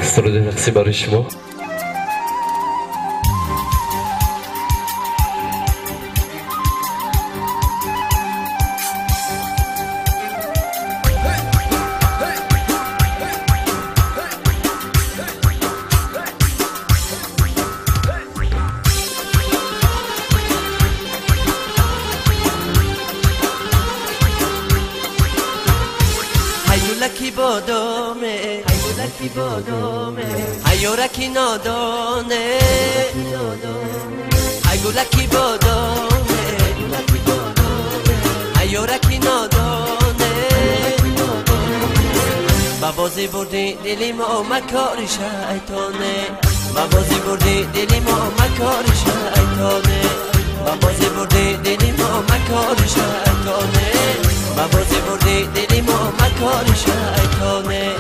سرود رقصی برای شما. هیولکی بادامه هیولکی بادامه هیولکی نادانه هیولکی بادامه هیولکی نادانه بازی بردی دلی ما مکار شیطانه بازی بردی دلی ما مکار شیطانه بازی بردی دلی ما مکار شیطانه بازی بردی دلی ما مکار شیطانه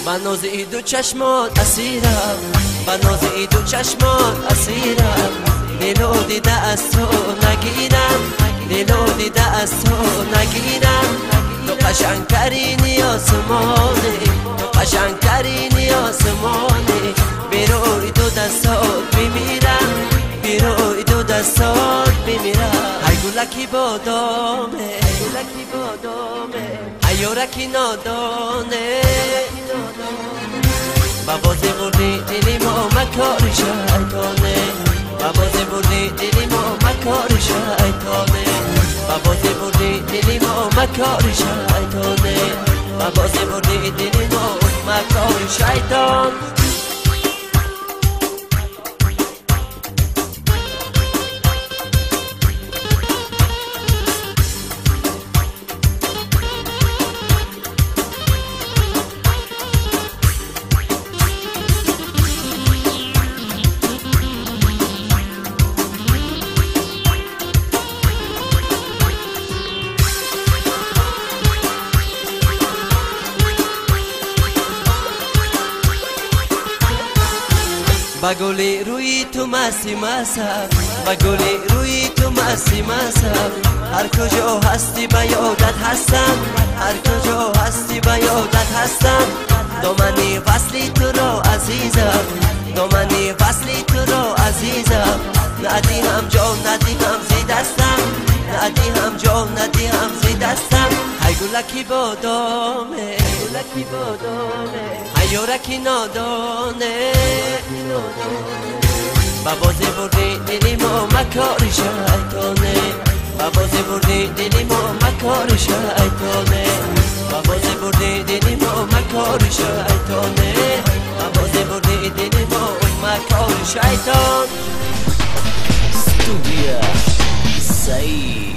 بناز ای دو چشمات اسیرم بناز ای دو چشمات اسیرم دلو دیده از تو نگیرم دلو دیده از تو نگیرم تو قشنگترینی آسمانی تو قشنگترینی آسمانی بیروی دو دستات بمیرم بیروی دو دستات بمیرم ای گلکی بادامه گلکی بادامه ایورکی نادانه بازی بردی دلی ما مکار شیطانه بازی بردی دلی ما مکار شیطانه بازی بردی دلی ما مکار شیطانه بازی بردی دلی ما مکار شیطان بگولی روی تو مسی مسم بگولی روی تو مسی مسم هر کجا هستی به یادت هستم هر کجا هستی به یادت هستم دامنی فصلی تو را عزیزم دامنی فصلی تو را عزیزم ندی هم جان ندی هم زی دستم ندی هم جان ندی هم زی دستم ای گلکی بادامه گلکی بادامه ایورکی نادانه بازی بردی دلی ما مکار شیطانه بازی بردی دلی ما مکار شیطانه بازی بردی دلی ما مکار شیطانه بازی بردی دلی ما مکار شیطان استودیو سعید